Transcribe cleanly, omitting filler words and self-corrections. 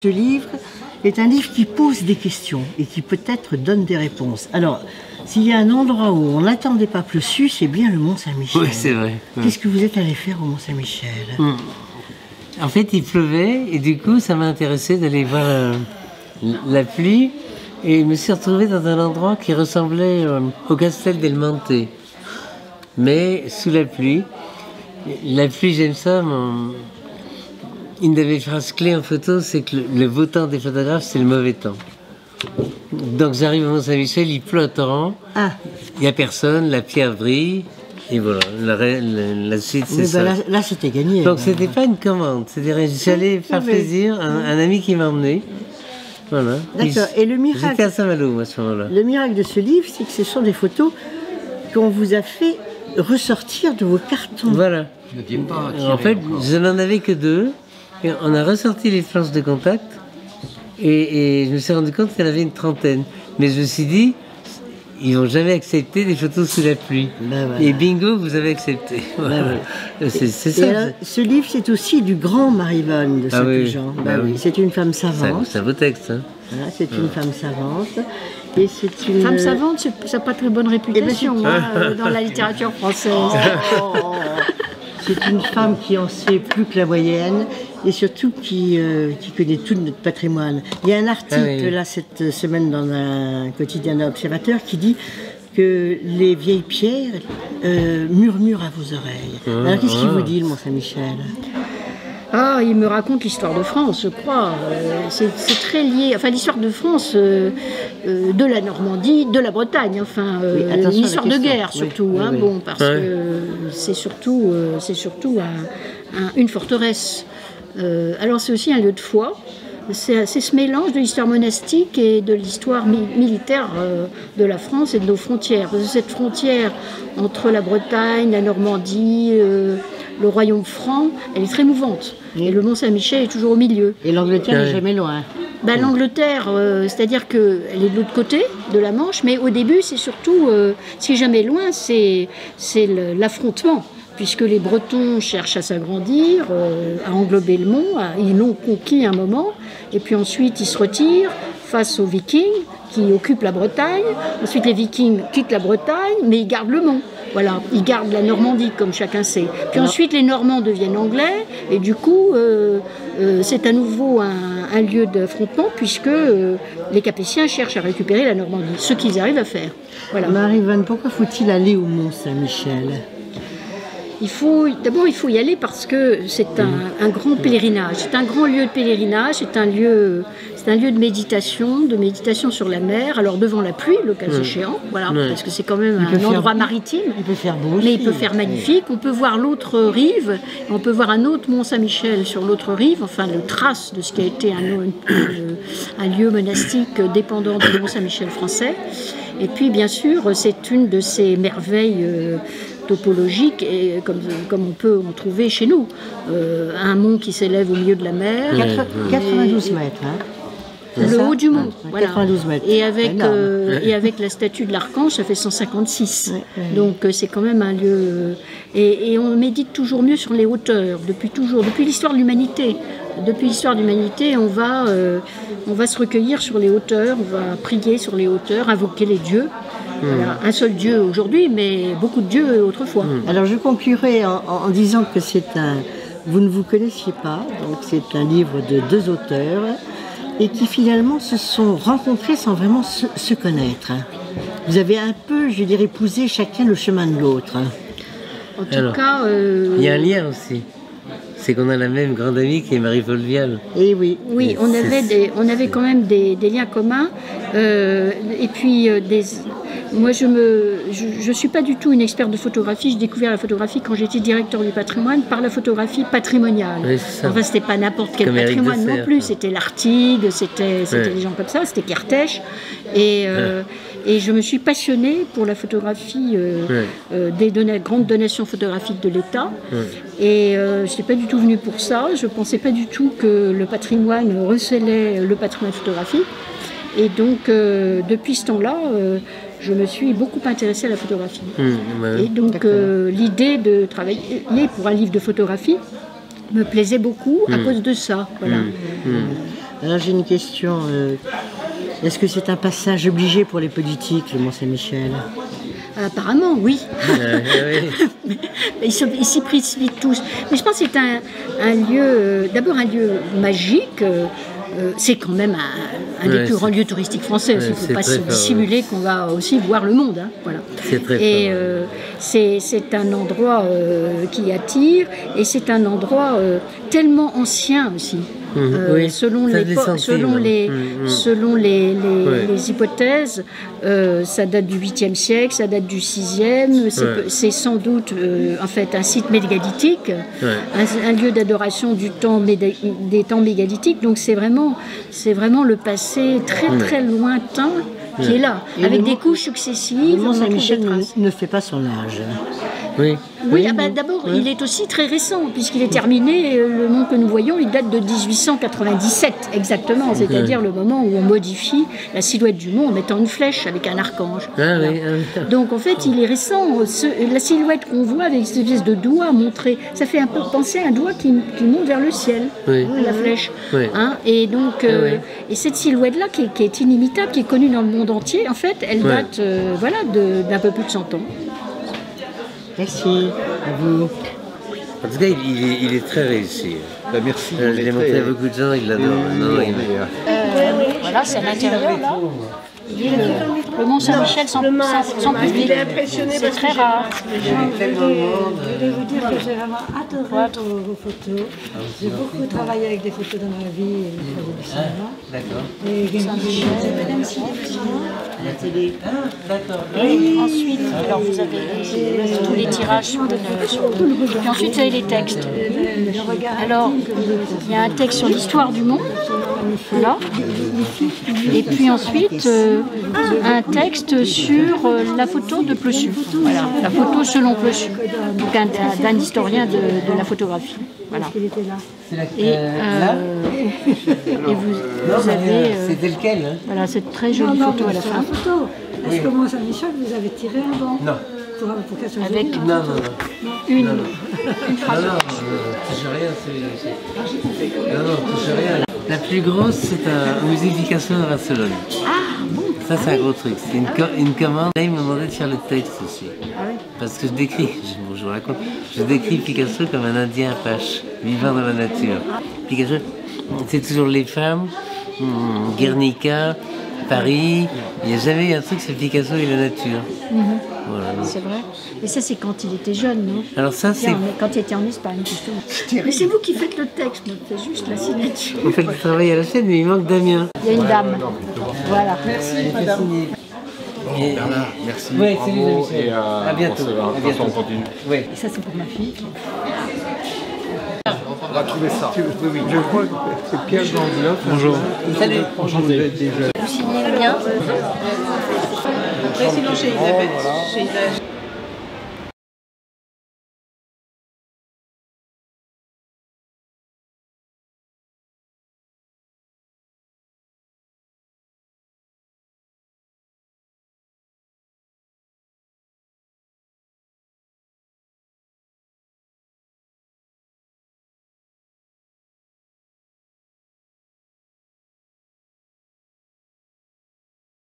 Ce livre est un livre qui pose des questions et qui peut-être donne des réponses. Alors, s'il y a un endroit où on n'attendait pas Plessus, c'est bien le Mont-Saint-Michel. Oui, c'est vrai. Qu'est-ce que vous êtes allé faire au Mont-Saint-Michel? En fait, il pleuvait et du coup, ça m'a intéressé d'aller voir la pluie. Et je me suis retrouvé dans un endroit qui ressemblait au Castel del Monte, mais sous la pluie. La pluie, j'aime ça. Une de mes phrases clés en photo, c'est que le beau temps des photographes, c'est le mauvais temps. Donc j'arrive au Mont-Saint-Michel, il pleut à torrent, il n'y a personne, la pierre brille, et voilà, la suite c'est ça. Là c'était gagné. Donc c'était pas une commande, c'est-à-dire j'allais faire plaisir à un ami qui m'a emmené. Voilà. D'accord, et le miracle... J'étais à Saint-Malo à ce moment-là. Le miracle de ce livre, c'est que ce sont des photos qu'on vous a fait ressortir de vos cartons. Voilà. En fait, je n'en avais que 2. Et on a ressorti les planches de contact et je me suis rendu compte qu'il y en avait une 30aine. Mais je me suis dit, ils n'ont jamais accepté des photos sous la pluie. Voilà. Et bingo, vous avez accepté. Voilà. C'est ça. Et alors, ce livre, c'est aussi du grand Marivonne de Saint-Jean. Oui. C'est une femme savante. C'est un beau texte. Hein. Voilà, c'est une femme savante. Et c'est une femme savante, ça n'a pas très bonne réputation dans la littérature française. C'est une femme qui en sait plus que la moyenne et surtout qui connaît tout notre patrimoine. Il y a un article là cette semaine dans un quotidien Observateur qui dit que les vieilles pierres murmurent à vos oreilles. Alors qu'est-ce qu'il vous dit le Mont-Saint-Michel? Ah, il me raconte l'histoire de France, je crois. C'est très lié, enfin l'histoire de France, de la Normandie, de la Bretagne, enfin l'histoire de guerre surtout, bon, parce que c'est surtout une forteresse. Alors c'est aussi un lieu de foi. C'est ce mélange de l'histoire monastique et de l'histoire militaire de la France et de nos frontières. Parce que cette frontière entre la Bretagne, la Normandie, le royaume franc, elle est très mouvante. Et le Mont-Saint-Michel est toujours au milieu. Et l'Angleterre n'est jamais loin. L'Angleterre, c'est-à-dire qu'elle est de l'autre côté de la Manche, mais au début, c'est surtout, ce qui est jamais loin, c'est l'affrontement. Puisque les Bretons cherchent à s'agrandir, à englober le Mont, ils l'ont conquis un moment, et puis ensuite ils se retirent face aux Vikings qui occupent la Bretagne. Ensuite les Vikings quittent la Bretagne, mais ils gardent le Mont. Voilà, ils gardent la Normandie, comme chacun sait. Puis ensuite, les Normands deviennent anglais, et du coup, c'est à nouveau un lieu d'affrontement, puisque les Capétiens cherchent à récupérer la Normandie, ce qu'ils arrivent à faire. Voilà. Marivonne, pourquoi faut-il aller au Mont-Saint-Michel? D'abord, il faut y aller parce que c'est un grand pèlerinage. C'est un grand lieu de pèlerinage, c'est un lieu de méditation sur la mer, alors devant la pluie, le cas échéant, voilà, parce que c'est quand même un endroit maritime. Il peut faire beau aussi, mais il peut faire magnifique. On peut voir l'autre rive, on peut voir un autre Mont-Saint-Michel sur l'autre rive, enfin le trace de ce qui a été un lieu monastique dépendant du Mont-Saint-Michel français. Et puis, bien sûr, c'est une de ces merveilles topologique et comme on peut en trouver chez nous. Un mont qui s'élève au milieu de la mer. 92 mètres, hein. Le haut du mont, voilà. 92 mètres. Et avec la statue de l'Archange, ça fait 156. Donc c'est quand même un lieu... Et on médite toujours mieux sur les hauteurs, depuis l'histoire de l'humanité. Depuis l'histoire de l'humanité, on va se recueillir sur les hauteurs, on va prier sur les hauteurs, invoquer les dieux. Voilà, un seul Dieu aujourd'hui, mais beaucoup de dieux autrefois. Alors je conclurai en disant que vous ne vous connaissiez pas, donc c'est un livre de 2 auteurs, et qui finalement se sont rencontrés sans vraiment se connaître. Vous avez un peu, je dirais, épousé chacun le chemin de l'autre. En tout cas... Il y a un lien aussi. C'est qu'on a la même grande amie qui est Marie-Paul Vial. Et oui. Oui, on avait quand même des liens communs. Et puis, moi, je ne suis pas du tout une experte de photographie. J'ai découvert la photographie quand j'étais directeur du patrimoine par la photographie patrimoniale. Oui, enfin, c'était pas n'importe quel patrimoine non plus. C'était l'Artigue, c'était des gens comme ça, c'était Kertész. Et je me suis passionnée pour la photographie des grandes donations photographiques de l'État. Et je n'étais pas du tout venue pour ça. Je ne pensais pas du tout que le patrimoine recelait le patrimoine photographique. Et donc, depuis ce temps-là, je me suis beaucoup intéressée à la photographie. Et donc, l'idée de travailler pour un livre de photographie me plaisait beaucoup à cause de ça. Voilà. Alors j'ai une question. Est-ce que c'est un passage obligé pour les politiques, le Mont-Saint-Michel? Apparemment, oui. Ils s'y précipitent tous. Mais je pense que c'est un lieu, d'abord un lieu magique. C'est quand même un des plus grands lieux touristiques français. Il ne faut pas se dissimuler qu'on va aussi voir le monde. Hein, voilà. Et c'est un endroit qui attire, et c'est un endroit tellement ancien aussi. Selon les hypothèses, ça date du 8e siècle, ça date du 6e, c'est sans doute en fait un site mégalithique, un lieu d'adoration des temps mégalithiques, donc c'est vraiment le passé très très lointain qui est là, et avec des couches successives. Le Mont-Saint-Michel ne fait pas son âge. Oui, d'abord, il est aussi très récent, puisqu'il est terminé. Le mont que nous voyons, il date de 1897, exactement, c'est-à-dire le moment où on modifie la silhouette du mont en mettant une flèche avec un archange. Donc, en fait, il est récent. La silhouette qu'on voit avec cette espèce de doigt montré, ça fait un peu penser à un doigt qui monte vers le ciel, la flèche. Hein, et donc, et cette silhouette-là, qui est inimitable, qui est connue dans le monde entier, en fait, elle date d'un peu plus de 100 ans. Merci à vous. En tout cas, il est très réussi. Merci. Je l'ai montré à beaucoup de gens, ils l'adorent. Voilà, c'est à l'intérieur, là. Le Mont-Saint-Michel sans public. C'est très rare. Je voulais vous dire que j'ai vraiment adoré vos photos. J'ai beaucoup travaillé avec des photos dans ma vie et des photos du cinéma. D'accord. La télé. D'accord. Ensuite, alors vous avez tous les tirages sur le puis ensuite vous avez les textes. Alors, il y a un texte sur l'histoire du monde, là. Et puis ensuite, un texte sur la photo de Plessus. Voilà, la photo selon Plessus, donc d'un historien de la photographie. Voilà. Et vous avez... C'était lequel Voilà, cette très jolie photo à la fin. Est-ce que Mont-Saint-Michel, vous avez tiré un banc? Non. Pour qu'elle soit Avec jolie? une phrase. Non, touche rien, celui-là. Non, touche rien. La plus grosse, c'est un musée Picasso à Barcelone. Ah, bon. Ça, c'est un gros truc. C'est une commande. Là, il m'a demandé de faire le texte aussi. Parce que je décris Picasso comme un Indien apache, vivant dans la nature. Picasso, c'est toujours les femmes, Guernica, Paris. Il n'y a jamais eu un truc sur Picasso et la nature. Voilà. C'est vrai. Et ça, c'est quand il était jeune, non? Alors ça, c'est... Quand il était en Espagne, justement. Mais c'est vous qui faites le texte, moi, je fais juste la signature. On fait le travail à la chaîne, mais il manque Damien. Il y a une dame. Voilà. Merci, madame. Merci. Oui, c'est lui, Michel. Et à bientôt. On continue. Oui. Et ça, c'est pour ma fille. On va trouver ça. Oui. Je crois que c'est Pierre Gandloff. Bonjour. Salut. Enchanté. Vous signez bien. Après, sinon chez Isabelle.